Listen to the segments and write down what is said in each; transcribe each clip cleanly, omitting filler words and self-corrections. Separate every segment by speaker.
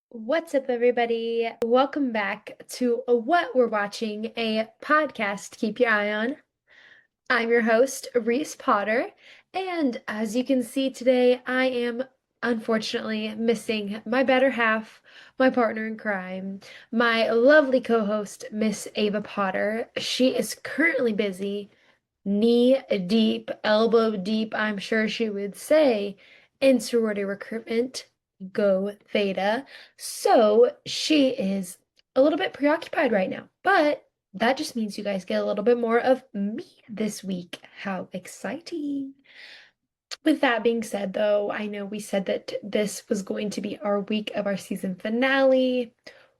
Speaker 1: What's up, everybody? Welcome back to What We're Watching, a podcast to keep your eye on. I'm your host, Reese Potter, and as you can see today, I am unfortunately missing my better half, my partner in crime, my lovely co-host, Miss Ava Potter. She is currently busy, knee deep, elbow deep, I'm sure she would say, in sorority recruitment. Go Theta. So she is a little bit preoccupied right now, but that just means you guys get a little bit more of me this week. How exciting! With that being said, though, I know we said that this was going to be our week of our season finale.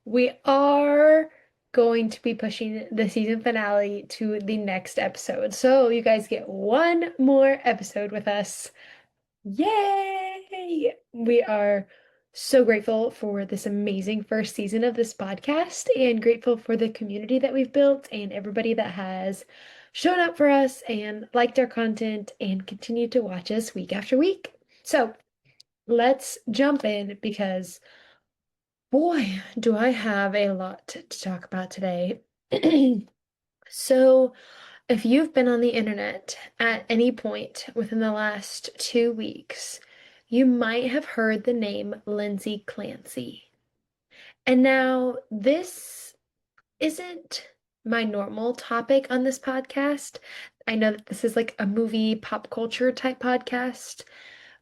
Speaker 1: We are going to be pushing the season finale to the next episode. So you guys get one more episode with us. Yay! We are so grateful for this amazing first season of this podcast and grateful for the community that we've built and everybody that has shown up for us and liked our content and continued to watch us week after week. So let's jump in because boy, do I have a lot to talk about today. So, if you've been on the internet at any point within the last 2 weeks, you might have heard the name Lindsey Clancy. And now, this isn't my normal topic on this podcast. I know that this is like a movie pop culture type podcast,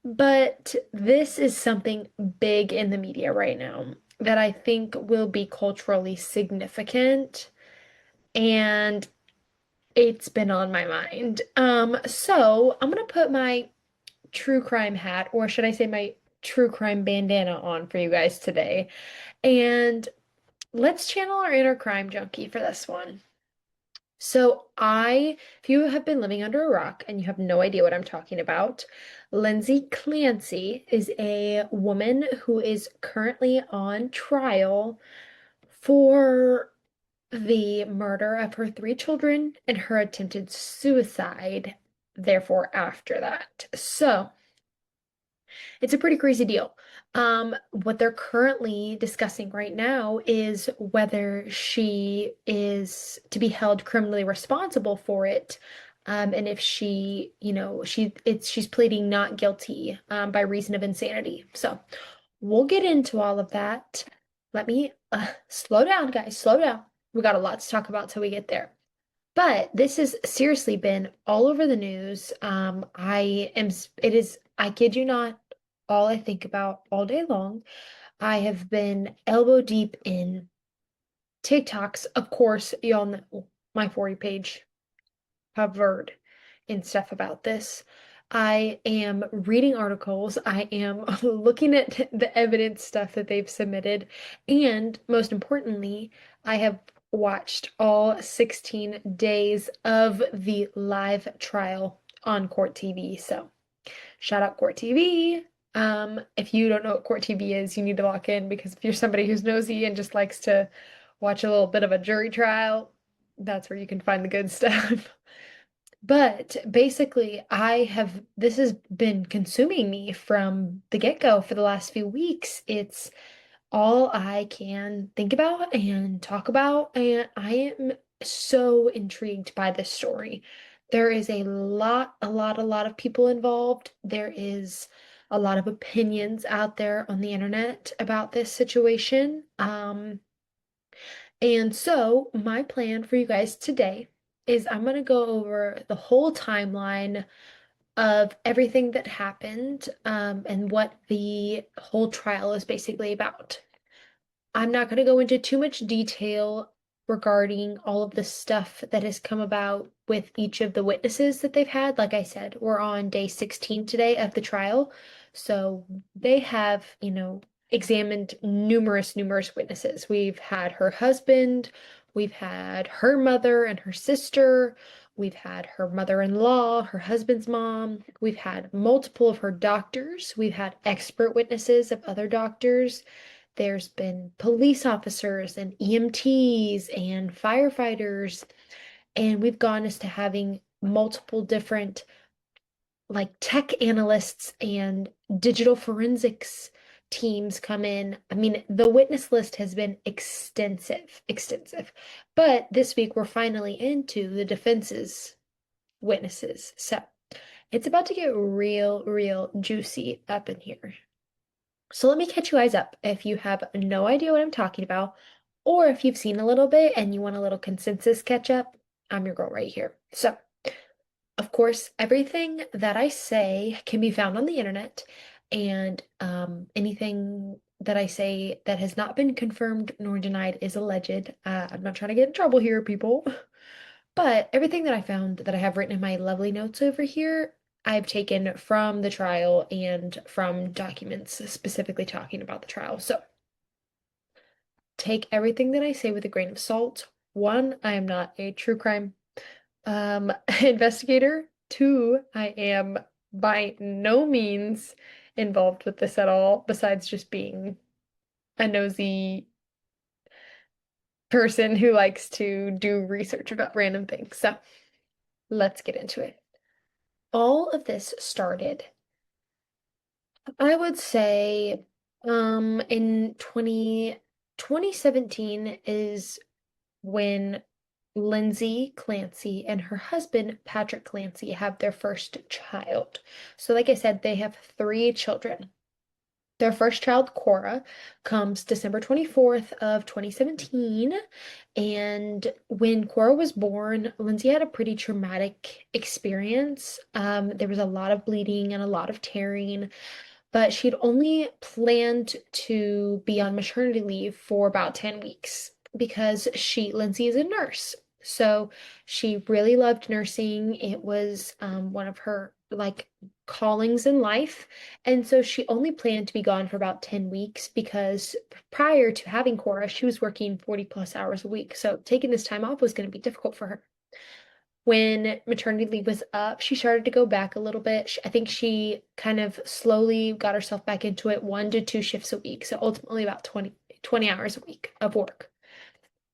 Speaker 1: but this is something big in the media right now that I think will be culturally significant. And it's been on my mind. So I'm gonna put my true crime hat, or should I say my true crime bandana on for you guys today. And let's channel our inner crime junkie for this one. If you have been living under a rock and you have no idea what I'm talking about, Lindsey Clancy is a woman who is currently on trial for the murder of her three children and her attempted suicide, therefore, after that. So, it's a pretty crazy deal. What they're currently discussing right now is whether she is to be held criminally responsible for it. And if she, she's pleading not guilty, by reason of insanity. So we'll get into all of that. Let me slow down, guys, slow down. We got a lot to talk about till we get there. But this has seriously been all over the news. I kid you not, all I think about all day long. I have been elbow deep in TikToks. Of course, y'all know my For You page covered in stuff about this. I am reading articles. I am looking at the evidence stuff that they've submitted. And most importantly, I have watched all 16 days of the live trial on Court TV. So shout out Court TV. If you don't know what Court TV is, you need to lock in because if you're somebody who's nosy and just likes to watch a little bit of a jury trial, that's where you can find the good stuff. But basically, this has been consuming me from the get-go for the last few weeks. It's all I can think about and talk about, and I am so intrigued by this story. There is a lot of people involved. There is a lot of opinions out there on the internet about this situation. And so my plan for you guys today is I'm going to go over the whole timeline of everything that happened, and what the whole trial is basically about. I'm not going to go into too much detail regarding all of the stuff that has come about with each of the witnesses that they've had. Like I said, we're on day 16 today of the trial. So they have, examined numerous witnesses. We've had her husband, we've had her mother and her sister, we've had her mother-in-law, her husband's mom, we've had multiple of her doctors, we've had expert witnesses of other doctors. There's been police officers and EMTs and firefighters, and we've gone as to having multiple different like tech analysts and digital forensics teams come in. I mean, the witness list has been extensive, extensive. But this week we're finally into the defense's witnesses. So it's about to get real, real juicy up in here. So let me catch you guys up if you have no idea what I'm talking about, or if you've seen a little bit and you want a little consensus catch up, I'm your girl right here. So, of course, everything that I say can be found on the internet, and anything that I say that has not been confirmed nor denied is alleged. I'm not trying to get in trouble here, people. But everything that I found that I have written in my lovely notes over here, I've taken from the trial and from documents specifically talking about the trial. So take everything that I say with a grain of salt. One, I am not a true crime investigator. Two, I am by no means involved with this at all, besides just being a nosy person who likes to do research about random things. So let's get into it. All of this started, I would say, in 2017 is when Lindsey Clancy and her husband, Patrick Clancy, have their first child. So, like I said, they have three children. Their first child, Cora, comes December 24th of 2017. And when Cora was born, Lindsay had a pretty traumatic experience. There was a lot of bleeding and a lot of tearing, but she'd only planned to be on maternity leave for about 10 weeks because Lindsay is a nurse. So she really loved nursing. It was one of her like callings in life. And so she only planned to be gone for about 10 weeks because prior to having Cora, she was working 40 plus hours a week. So taking this time off was going to be difficult for her. When maternity leave was up, she started to go back a little bit. I think she kind of slowly got herself back into it, 1 to 2 shifts a week. So ultimately about 20 hours a week of work.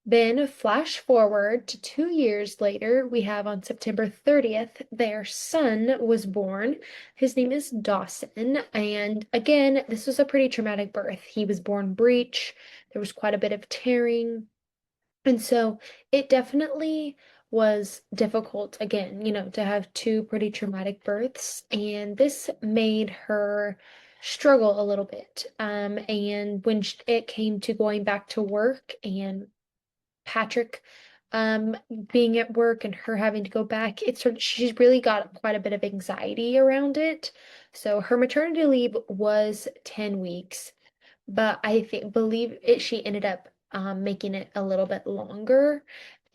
Speaker 1: Then flash forward to 2 years later, we have on September 30th, their son was born. His name is Dawson. And again, this was a pretty traumatic birth. He was born breech. There was quite a bit of tearing. And so it definitely was difficult, again, to have two pretty traumatic births. And this made her struggle a little bit. And when it came to going back to work and Patrick being at work and her having to go back, she's really got quite a bit of anxiety around it. So her maternity leave was 10 weeks, but believe it she ended up making it a little bit longer,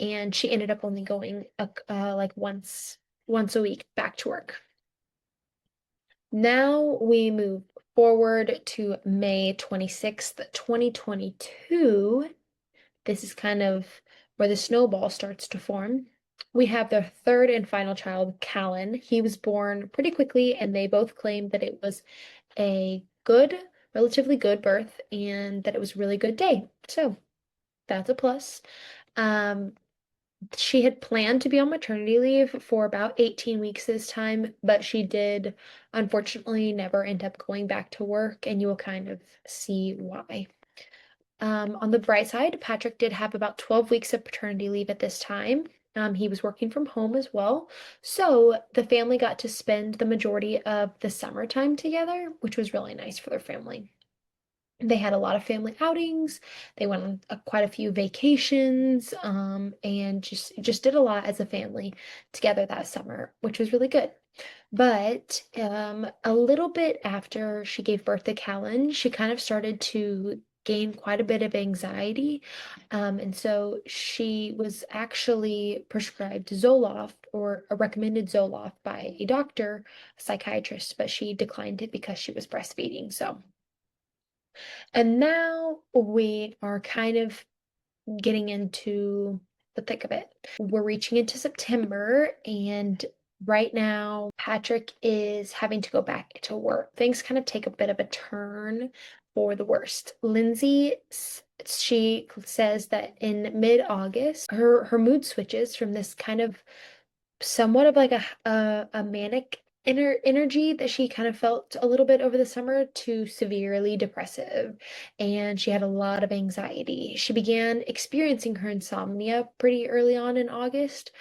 Speaker 1: and she ended up only going like once a week back to work. Now we move forward to May 26th, 2022. This is kind of where the snowball starts to form. We have their third and final child, Callan. He was born pretty quickly, and they both claimed that it was a relatively good birth, and that it was a really good day. So that's a plus. Um, she had planned to be on maternity leave for about 18 weeks this time, but she did unfortunately never end up going back to work, and you will kind of see why. On the bright side, Patrick did have about 12 weeks of paternity leave at this time. He was working from home as well. So the family got to spend the majority of the summertime together, which was really nice for their family. They had a lot of family outings. They went on quite a few vacations, and just did a lot as a family together that summer, which was really good. But a little bit after she gave birth to Callan, she kind of started to gain quite a bit of anxiety. And so she was actually prescribed Zoloft, or a recommended Zoloft by a doctor, a psychiatrist, but she declined it because she was breastfeeding. And now we are kind of getting into the thick of it. We're reaching into September, and right now Patrick is having to go back to work. Things kind of take a bit of a turn for the worst. Lindsay, she says that in mid-August, her mood switches from this kind of somewhat of like a manic energy that she kind of felt a little bit over the summer to severely depressive, and she had a lot of anxiety. She began experiencing her insomnia pretty early on in August.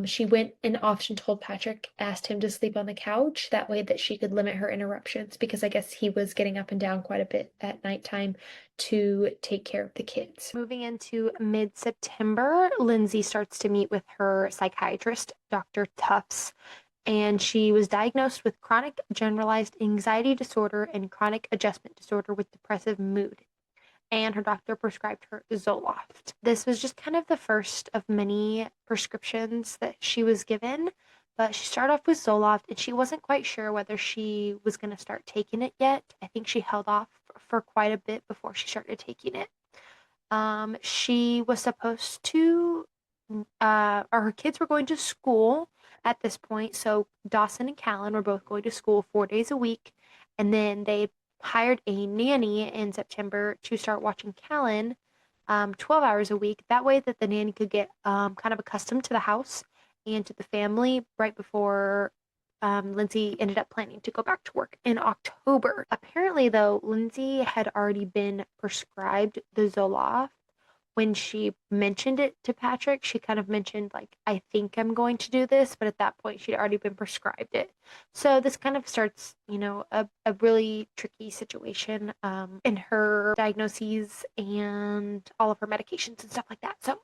Speaker 1: She went and often told Patrick, asked him to sleep on the couch, that way that she could limit her interruptions, because I guess he was getting up and down quite a bit at nighttime to take care of the kids.
Speaker 2: Moving into mid-September, Lindsey starts to meet with her psychiatrist, Dr. Tufts, and she was diagnosed with chronic generalized anxiety disorder and chronic adjustment disorder with depressive mood. And her doctor prescribed her Zoloft. This was just kind of the first of many prescriptions that she was given, but she started off with Zoloft and she wasn't quite sure whether she was going to start taking it yet. I think she held off for quite a bit before she started taking it. She was supposed to, or her kids were going to school at this point. So Dawson and Callan were both going to school 4 days a week. And then they hired a nanny in September to start watching Callan 12 hours a week. That way that the nanny could get kind of accustomed to the house and to the family right before Lindsey ended up planning to go back to work in October. Apparently, though, Lindsey had already been prescribed the Zoloft when she mentioned it to Patrick. She kind of mentioned, like, I think I'm going to do this, but at that point, she'd already been prescribed it. So this kind of starts, a really tricky situation in her diagnoses and all of her medications and stuff like that. So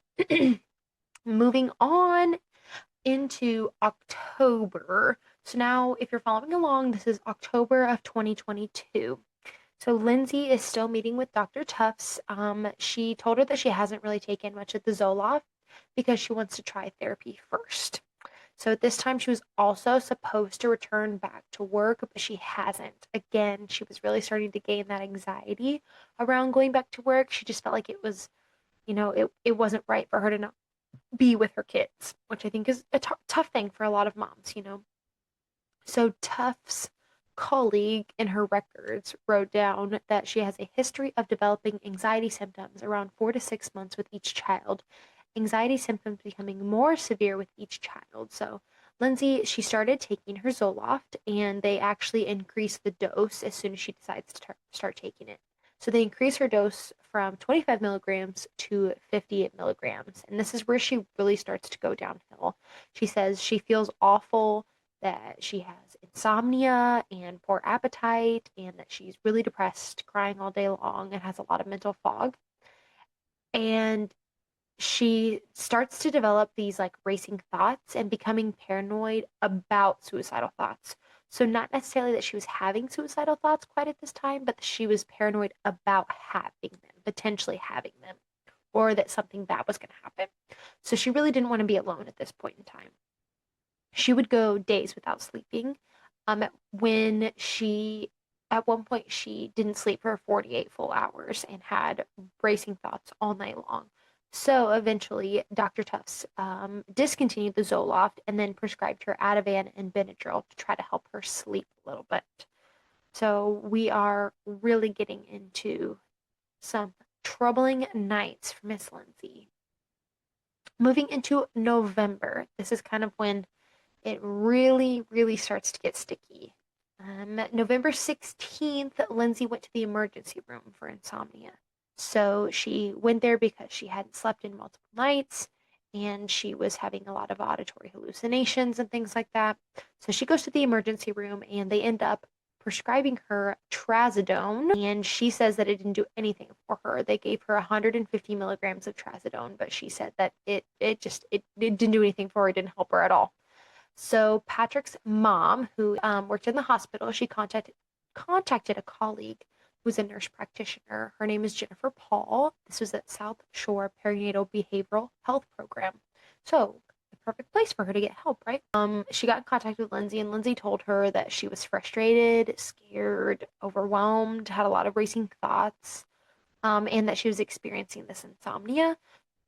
Speaker 2: moving on into October. So now, if you're following along, this is October of 2022. So Lindsey is still meeting with Dr. Tufts. She told her that she hasn't really taken much of the Zoloft because she wants to try therapy first. So at this time, she was also supposed to return back to work, but she hasn't. Again, she was really starting to gain that anxiety around going back to work. She just felt like it was, it wasn't right for her to not be with her kids, which I think is a tough thing for a lot of moms. So Tufts' colleague in her records wrote down that she has a history of developing anxiety symptoms around 4 to 6 months with each child, anxiety symptoms becoming more severe with each child. So Lindsey, she started taking her Zoloft, and they actually increased the dose as soon as she decides to start taking it. So they increase her dose from 25 milligrams to 58 milligrams. And this is where she really starts to go downhill. She says she feels awful, that she has insomnia and poor appetite, and that she's really depressed, crying all day long, and has a lot of mental fog. And she starts to develop these like racing thoughts and becoming paranoid about suicidal thoughts. So, not necessarily that she was having suicidal thoughts quite at this time, but she was paranoid about having them, potentially having them, or that something bad was going to happen. So, she really didn't want to be alone at this point in time. She would go days without sleeping. When she, at one point, she didn't sleep for 48 full hours and had racing thoughts all night long. So eventually, Dr. Tufts discontinued the Zoloft and then prescribed her Ativan and Benadryl to try to help her sleep a little bit. So we are really getting into some troubling nights for Miss Lindsey. Moving into November, this is kind of when it really, really starts to get sticky. November 16th, Lindsey went to the emergency room for insomnia. So she went there because she hadn't slept in multiple nights and she was having a lot of auditory hallucinations and things like that. So she goes to the emergency room and they end up prescribing her trazodone, and she says that it didn't do anything for her. They gave her 150 milligrams of trazodone, but she said that it didn't do anything for her. It didn't help her at all. So Patrick's mom, who worked in the hospital, she contacted a colleague who's a nurse practitioner. Her name is Jennifer Paul. This was at South Shore Perinatal Behavioral Health Program. So the perfect place for her to get help, right? She got in contact with Lindsey, and Lindsey told her that she was frustrated, scared, overwhelmed, had a lot of racing thoughts, and that she was experiencing this insomnia.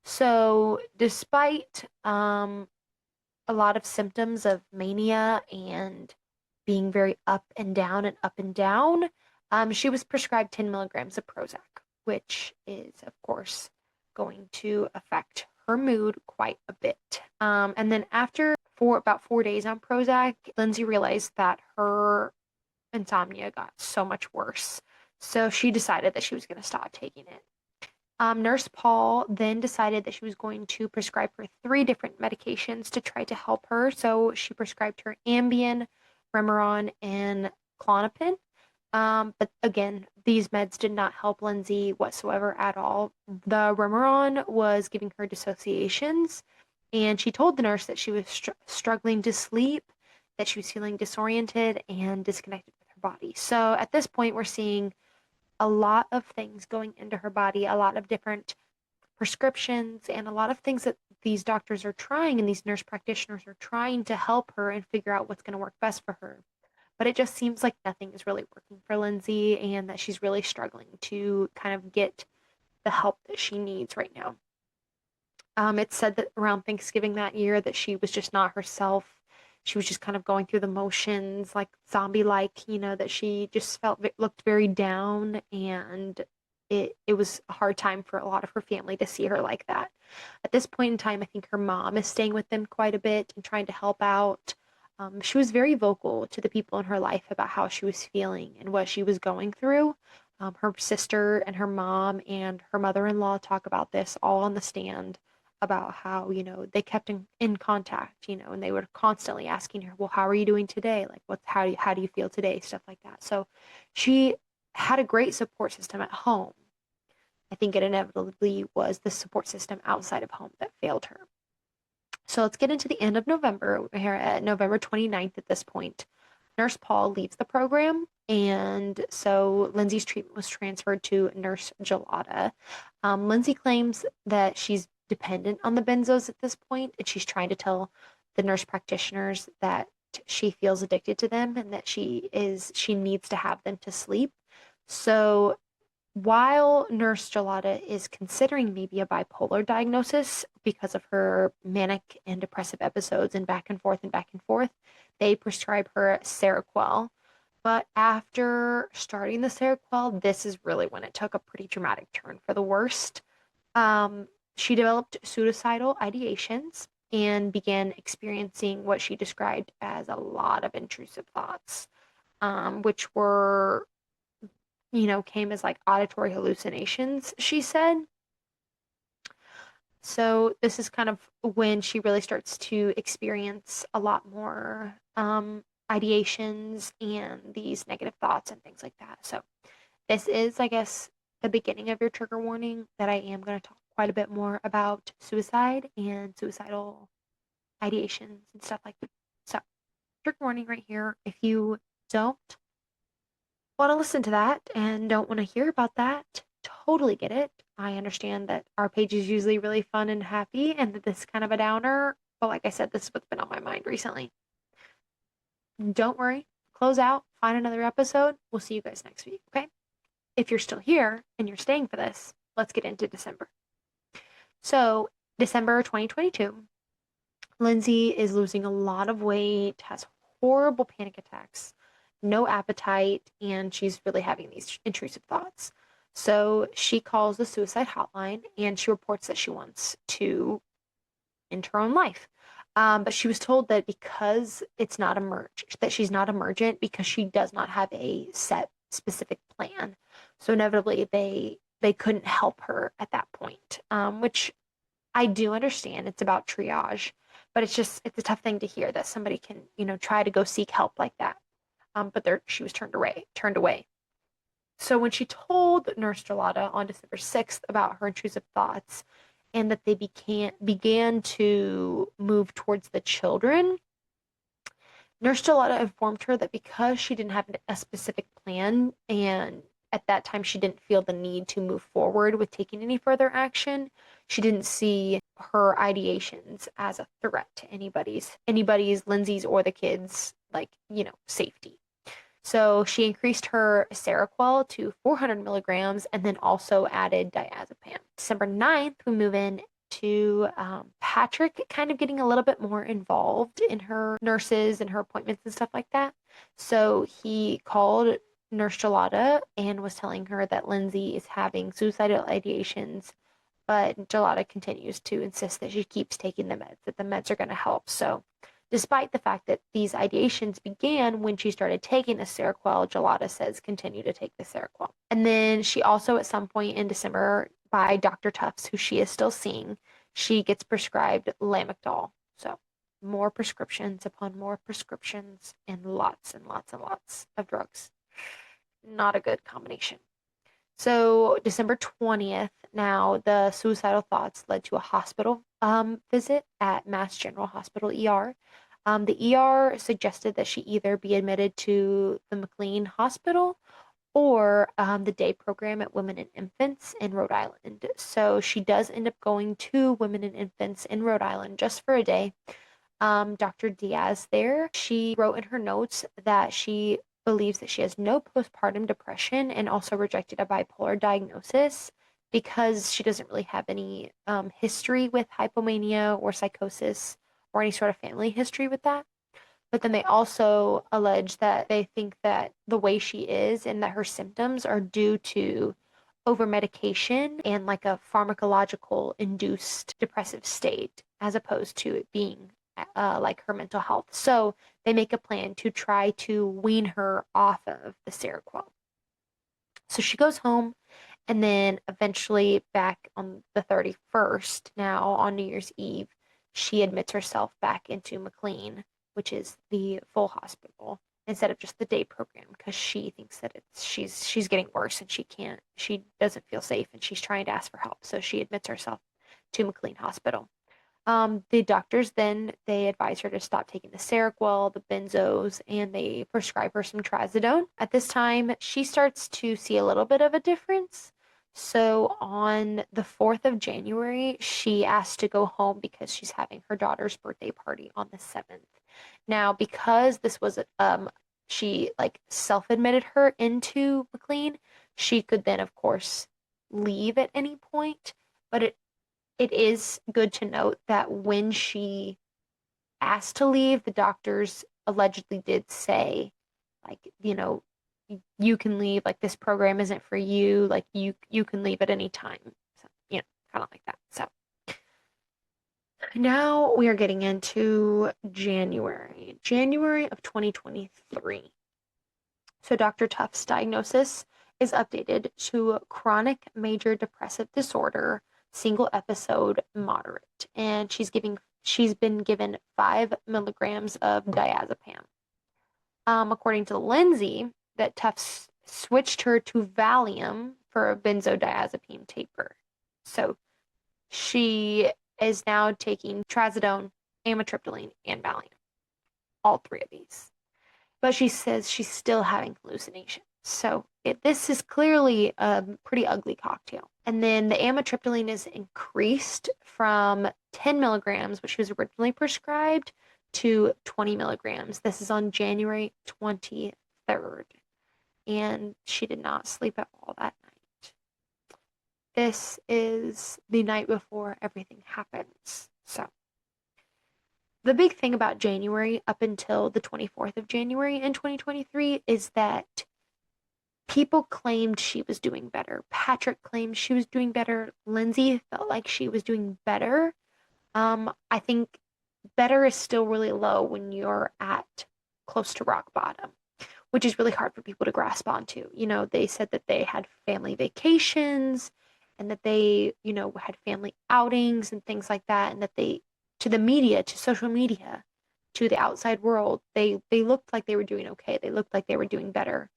Speaker 2: So despite a lot of symptoms of mania and being very up and down and up and down, she was prescribed 10 milligrams of Prozac, which is, of course, going to affect her mood quite a bit. And then after for about 4 days on Prozac, Lindsay realized that her insomnia got so much worse. So she decided that she was going to stop taking it. Nurse Paul then decided that she was going to prescribe her 3 different medications to try to help her. So she prescribed her Ambien, Remeron, and Klonopin. But again, these meds did not help Lindsay whatsoever at all. The Remeron was giving her dissociations, and she told the nurse that she was struggling to sleep, that she was feeling disoriented and disconnected with her body. So at this point, we're seeing a lot of things going into her body, a lot of different prescriptions, and a lot of things that these doctors are trying and these nurse practitioners are trying to help her and figure out what's going to work best for her. But it just seems like nothing is really working for Lindsay and that she's really struggling to kind of get the help that she needs right now. It's said that around Thanksgiving that year that she was just not herself. She was just kind of going through the motions, like zombie-like, that she just looked very down, and it was a hard time for a lot of her family to see her like that. At this point in time, I think her mom is staying with them quite a bit and trying to help out. She was very vocal to the people in her life about how she was feeling and what she was going through. Her sister and her mom and her mother-in-law talk about this all on the stand about how, they kept in contact, and they were constantly asking her, well, how are you doing today? Like, how do you feel today? Stuff like that. So she had a great support system at home. I think it inevitably was the support system outside of home that failed her. So let's get into the end of November. We're here at November 29th at this point. Nurse Paul leaves the program, and so Lindsay's treatment was transferred to Nurse Gelada. Lindsay claims that she's dependent on the benzos at this point, and she's trying to tell the nurse practitioners that she feels addicted to them and that she needs to have them to sleep. So while Nurse Gelada is considering maybe a bipolar diagnosis because of her manic and depressive episodes and back and forth, they prescribe her Seroquel. But after starting the Seroquel, this is really when it took a pretty dramatic turn for the worst. She developed suicidal ideations and began experiencing what she described as a lot of intrusive thoughts, which were came as like auditory hallucinations, she said. So this is kind of when she really starts to experience a lot more ideations and these negative thoughts and things like that. So this is, I guess, the beginning of your trigger warning that I am going to talk quite a bit more about suicide and suicidal ideations and stuff like that. So trigger warning right here. If you don't want to listen to that and don't want to hear about that, totally get it. I understand that our page is usually really fun and happy and that this is kind of a downer, but like I said, this is what's been on my mind recently. Don't worry, close out, find another episode. We'll see you guys next week, okay? If you're still here and you're staying for this, let's get into December. So, December 2022, Lindsay is losing a lot of weight, has horrible panic attacks, no appetite, and she's really having these intrusive thoughts. So she calls the suicide hotline and she reports that she wants to end her own life. But she was told that because it's not that she's not emergent because she does not have a set specific plan. So inevitably they couldn't help her at that point, which I do understand. It's about triage, but it's a tough thing to hear that somebody can, try to go seek help like that. But she was turned away. So when she told Nurse Gelada on December 6th about her intrusive thoughts and that they began to move towards the children, Nurse Gelada informed her that because she didn't have a specific plan and at that time she didn't feel the need to move forward with taking any further action, she didn't see her ideations as a threat to anybody's, Lindsay's or the kids, safety. So she increased her Seroquel to 400 milligrams and then also added diazepam. December 9th, we move in to Patrick kind of getting a little bit more involved in her nurses and her appointments and stuff like that. So he called Nurse Gelada and was telling her that Lindsay is having suicidal ideations, but Gelada continues to insist that she keeps taking the meds, that the meds are going to help. So despite the fact that these ideations began when she started taking the Seroquel. Gelada says continue to take the Seroquel. And then she also, at some point in December, by Dr. Tufts, who she is still seeing, she gets prescribed Lamictal. So more prescriptions upon more prescriptions and lots and lots and lots of drugs. Not a good combination. So December 20th, now the suicidal thoughts led to a hospital visit at Mass General Hospital ER. The ER suggested that she either be admitted to the McLean Hospital or the day program at Women and Infants in Rhode Island. So she does end up going to Women and Infants in Rhode Island just for a day. Dr. Diaz there, she wrote in her notes that she believes that she has no postpartum depression and also rejected a bipolar diagnosis because she doesn't really have any history with hypomania or psychosis or any sort of family history with that. But then they also allege that they think that the way she is and that her symptoms are due to over medication and like a pharmacological induced depressive state as opposed to it being like her mental health. So they make a plan to try to wean her off of the Seroquel. So she goes home and then eventually back on the 31st, now on New Year's Eve, she admits herself back into McLean, which is the full hospital, instead of just the day program, because she thinks that she's getting worse and she doesn't feel safe and she's trying to ask for help. So she admits herself to McLean Hospital. The doctors then they advise her to stop taking the Seroquel, the benzos, and they prescribe her some trazodone. At this time, she starts to see a little bit of a difference. So on the 4th of January, she asked to go home because she's having her daughter's birthday party on the 7th. Now, because this was she like self-admitted her into McLean, she could then of course leave at any point, but it is good to note that when she asked to leave, the doctors allegedly did say, like, you can leave, like this program isn't for you, like you can leave at any time. So, kind of like that. So now we are getting into January of 2023. So Dr. Tuft's diagnosis is updated to chronic major depressive disorder, single episode moderate, and she's been given 5 milligrams of diazepam. According to Lindsey, that Tufts switched her to Valium for a benzodiazepine taper. So she is now taking trazodone, amitriptyline, and Valium, all three of these. But she says she's still having hallucinations. So this is clearly a pretty ugly cocktail. And then the amitriptyline is increased from 10 milligrams, which she was originally prescribed, to 20 milligrams. This is on January 23rd. And she did not sleep at all that night. This is the night before everything happens. So the big thing about January up until the 24th of January in 2023 is that people claimed she was doing better. Patrick claimed she was doing better. Lindsey felt like she was doing better. I think better is still really low when you're at close to rock bottom, which is really hard for people to grasp onto. They said that they had family vacations and that they, had family outings and things like that, and that they, to the media, to social media, to the outside world, they looked like they were doing okay. They looked like they were doing better.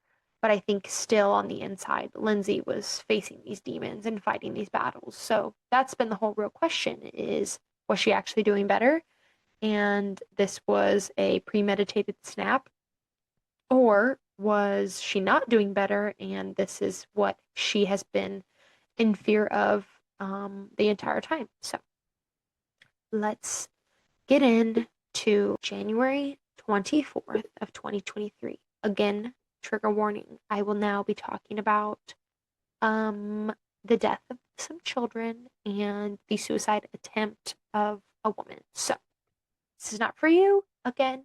Speaker 2: But I think still on the inside, Lindsey was facing these demons and fighting these battles. So that's been the whole real question is, was she actually doing better? And this was a premeditated snap? Or was she not doing better? And this is what she has been in fear of the entire time. So let's get into January 24th of 2023. Again, trigger warning. I will now be talking about the death of some children and the suicide attempt of a woman. So this is not for you. Again,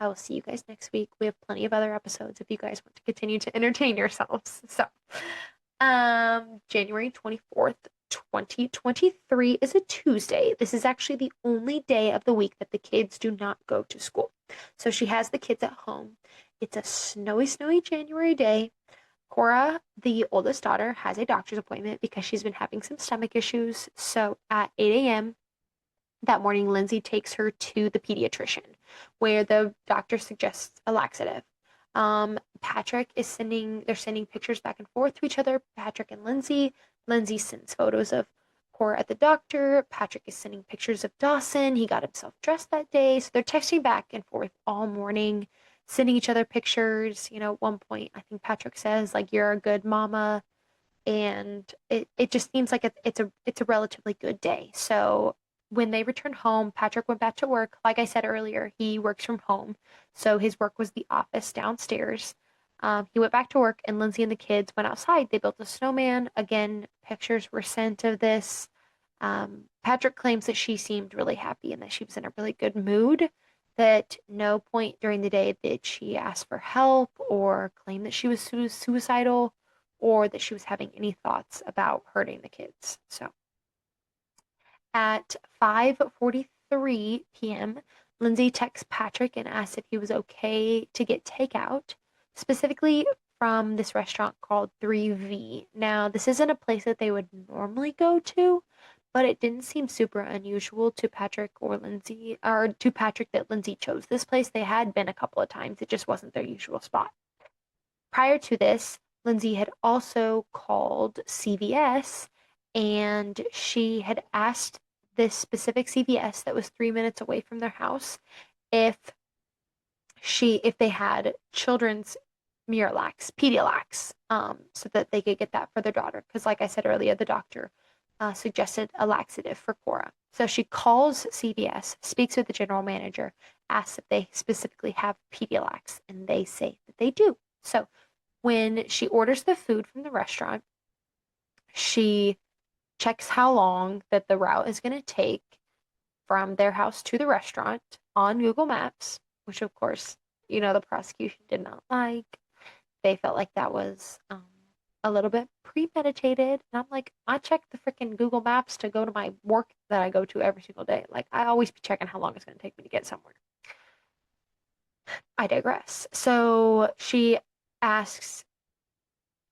Speaker 2: I will see you guys next week. We have plenty of other episodes if you guys want to continue to entertain yourselves. So, January 24th, 2023 is a Tuesday. This is actually the only day of the week that the kids do not go to school. So she has the kids at home. It's a snowy, snowy January day. Cora, the oldest daughter, has a doctor's appointment because she's been having some stomach issues. So at 8 a.m. that morning, Lindsey takes her to the pediatrician where the doctor suggests a laxative. Patrick is they're sending pictures back and forth to each other, Patrick and Lindsey. Lindsey sends photos of Cora at the doctor. Patrick is sending pictures of Dawson. He got himself dressed that day. So they're texting back and forth all morning, sending each other pictures. At one point, I think Patrick says, like, you're a good mama. And it just seems like it's a relatively good day. So when they returned home, Patrick went back to work. Like I said earlier, he works from home, so his work was the office downstairs. He went back to work, and Lindsey and the kids went outside. They built a snowman. Again, pictures were sent of this. Patrick claims that she seemed really happy and that she was in a really good mood. That no point during the day did she ask for help or claim that she was suicidal or that she was having any thoughts about hurting the kids. So at 5:43 p.m., Lindsey texts Patrick and asks if he was okay to get takeout, specifically from this restaurant called 3V. Now, this isn't a place that they would normally go to, but it didn't seem super unusual to Patrick or Lindsey, or to Patrick that Lindsey chose this place. They had been a couple of times, it just wasn't their usual spot. Prior to this, Lindsey had also called CVS and she had asked this specific CVS that was 3 minutes away from their house if if they had children's Miralax, Pedialax, so that they could get that for their daughter. Because, like I said earlier, the doctor suggested a laxative for Cora. So she calls CVS, speaks with the general manager, asks if they specifically have Pedialax, and they say that they do. So when she orders the food from the restaurant, she checks how long that the route is going to take from their house to the restaurant on Google Maps, which of course, the prosecution did not like. They felt like that was a little bit premeditated. And I'm like, I check the freaking Google Maps to go to my work that I go to every single day. Like, I always be checking how long it's going to take me to get somewhere. I digress. So she asks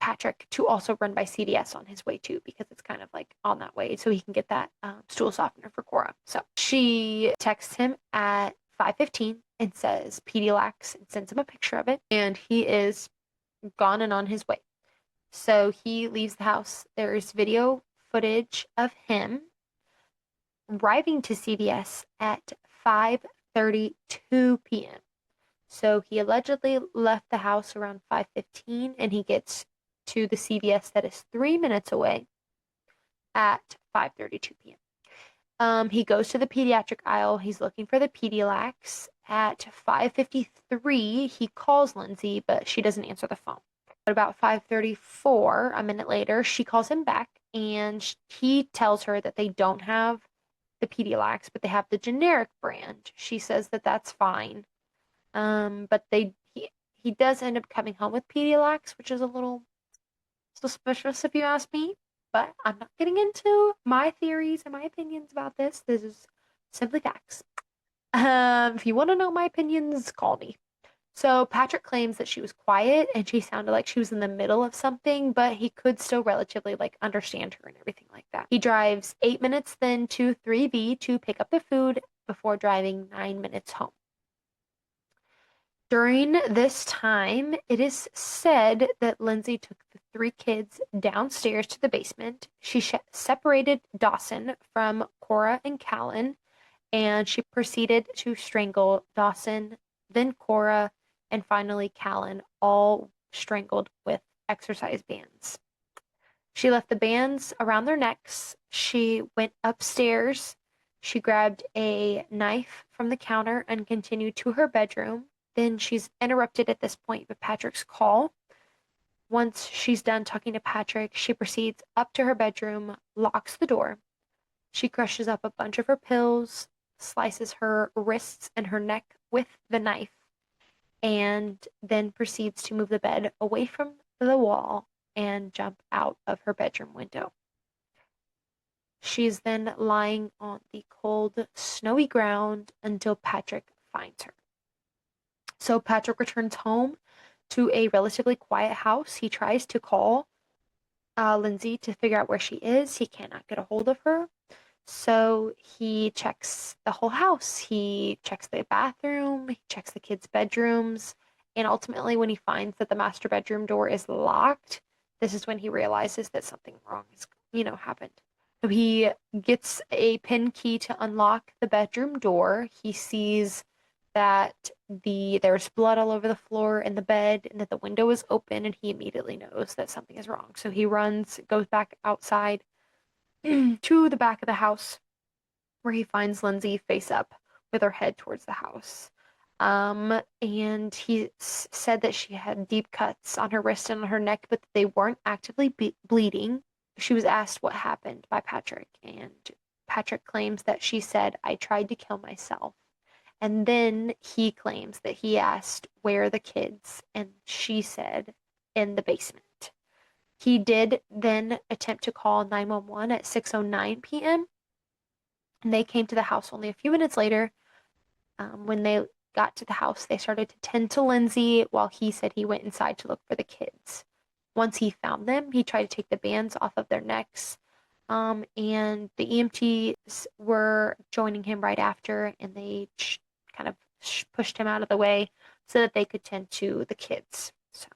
Speaker 2: Patrick to also run by CVS on his way too, because it's kind of like on that way, so he can get that stool softener for Cora. So she texts him at 5:15 and says Pedialax and sends him a picture of it, and he is gone and on his way. So he leaves the house. There's video footage of him arriving to CVS at 5:32 p.m. So he allegedly left the house around 5:15 and he gets to the CVS that is 3 minutes away at 5:32 p.m. He goes to the pediatric aisle. He's looking for the Pedialax. At 5:53, he calls Lindsey, but she doesn't answer the phone. At about 5:34, a minute later, she calls him back and he tells her that they don't have the Pedialax, but they have the generic brand. She says that that's fine. But he does end up coming home with Pedialax, which is a little suspicious if you ask me. But I'm not getting into my theories and my opinions about this. This is simply facts. If you want to know my opinions, call me. So Patrick claims that she was quiet and she sounded like she was in the middle of something, but he could still relatively like understand her and everything like that. He drives 8 minutes then to 3V to pick up the food before driving 9 minutes home. During this time, it is said that Lindsey took the three kids downstairs to the basement. She separated Dawson from Cora and Callan, and she proceeded to strangle Dawson, then Cora, and finally Callan, all strangled with exercise bands. She left the bands around their necks. She went upstairs. She grabbed a knife from the counter and continued to her bedroom. Then she's interrupted at this point by Patrick's call. Once she's done talking to Patrick, she proceeds up to her bedroom, locks the door. She crushes up a bunch of her pills, slices her wrists and her neck with the knife, and then proceeds to move the bed away from the wall and jump out of her bedroom window. She's then lying on the cold, snowy ground until Patrick finds her. So Patrick returns home to a relatively quiet house. He tries to call Lindsey to figure out where she is. He cannot get a hold of her. So he checks the whole house. He checks the bathroom, he checks the kids' bedrooms, and ultimately, when he finds that the master bedroom door is locked, this is when he realizes that something wrong has, happened. So he gets a pin key to unlock the bedroom door. He sees that there's blood all over the floor in the bed and that the window is open, and he immediately knows that something is wrong. So he runs, goes back outside to the back of the house where he finds Lindsey face up with her head towards the house. And he said that she had deep cuts on her wrist and on her neck, but they weren't actively bleeding. She was asked what happened by Patrick, and Patrick claims that she said, "I tried to kill myself." And then he claims that he asked, "Where are the kids?" And she said, "In the basement." He did then attempt to call 911 at 6:09 p.m. and they came to the house only a few minutes later. When they got to the house, they started to tend to Lindsey while he said he went inside to look for the kids. Once he found them, he tried to take the bands off of their necks. And the EMTs were joining him right after, and they kind of pushed him out of the way so that they could tend to the kids. So,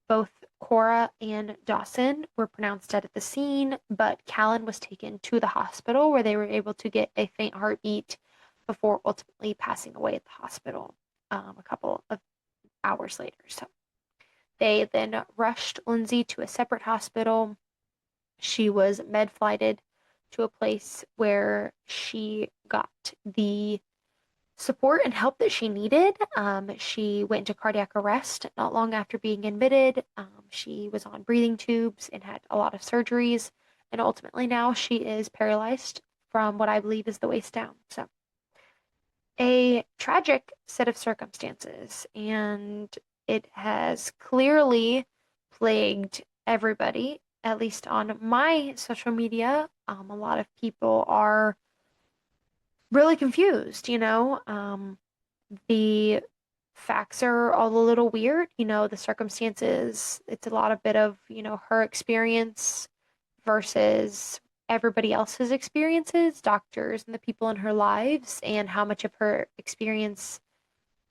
Speaker 2: both Cora and Dawson were pronounced dead at the scene, but Callan was taken to the hospital where they were able to get a faint heartbeat before ultimately passing away at the hospital a couple of hours later. So they then rushed Lindsey to a separate hospital. She was med flighted to a place where she got the support and help that she needed. She went into cardiac arrest not long after being admitted. She was on breathing tubes and had a lot of surgeries. And ultimately, now she is paralyzed from what I believe is the waist down. So, a tragic set of circumstances. And it has clearly plagued everybody, at least on my social media. A lot of people are really confused, the facts are all a little weird, the circumstances, it's a lot of bit of, her experience versus everybody else's experiences, doctors and the people in her lives, and how much of her experience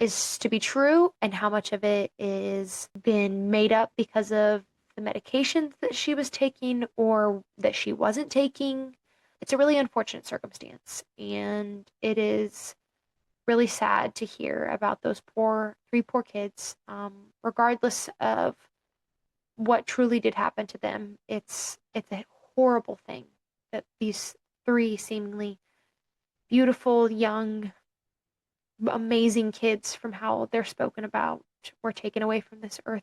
Speaker 2: is to be true and how much of it is been made up because of the medications that she was taking or that she wasn't taking. It's a really unfortunate circumstance, and it is really sad to hear about those three poor kids. Regardless of what truly did happen to them, it's a horrible thing that these three seemingly beautiful, young, amazing kids, from how they're spoken about, were taken away from this earth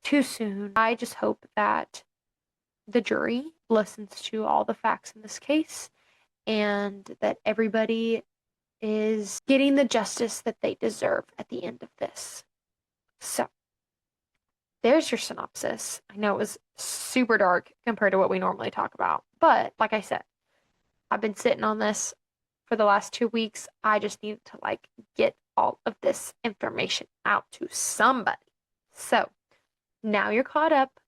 Speaker 2: too soon. I just hope that the jury listens to all the facts in this case and that everybody is getting the justice that they deserve at the end of this. So, there's your synopsis. I know it was super dark compared to what we normally talk about, but like I said, I've been sitting on this for the last 2 weeks. I just need to get all of this information out to somebody. So, now you're caught up.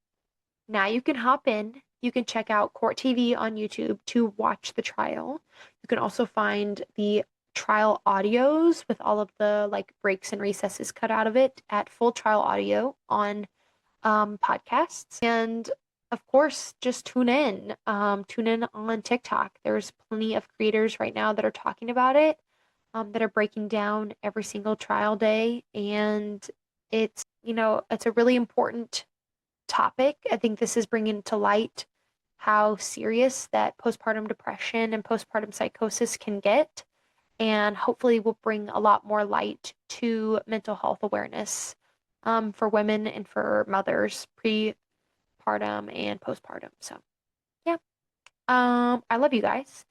Speaker 2: Now you can hop in. You can check out Court TV on YouTube to watch the trial. You can also find the trial audios with all of the breaks and recesses cut out of it at Full Trial Audio on podcasts. And of course, just tune in. Tune in on TikTok. There's plenty of creators right now that are talking about it, that are breaking down every single trial day. And it's a really important topic. I think this is bringing to light how serious that postpartum depression and postpartum psychosis can get, and hopefully will bring a lot more light to mental health awareness for women and for mothers prepartum and postpartum. So, yeah. I love you guys,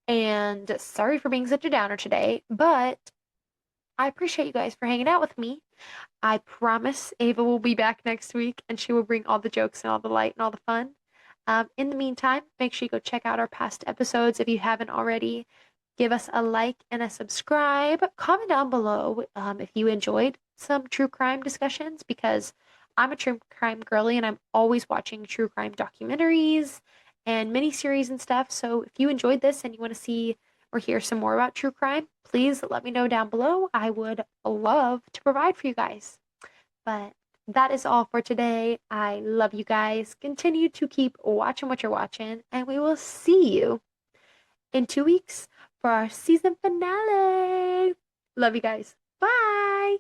Speaker 2: and sorry for being such a downer today, but I appreciate you guys for hanging out with me. I promise Ava will be back next week and she will bring all the jokes and all the light and all the fun. In the meantime, make sure you go check out our past episodes if you haven't already. Give us a like and a subscribe. Comment down below if you enjoyed some true crime discussions because I'm a true crime girly and I'm always watching true crime documentaries and miniseries and stuff. So if you enjoyed this and you want to see or hear some more about true crime, please let me know down below. I would love to provide for you guys. But that is all for today. I love you guys. Continue to keep watching what you're watching, and we will see you in 2 weeks for our season finale. Love you guys. Bye.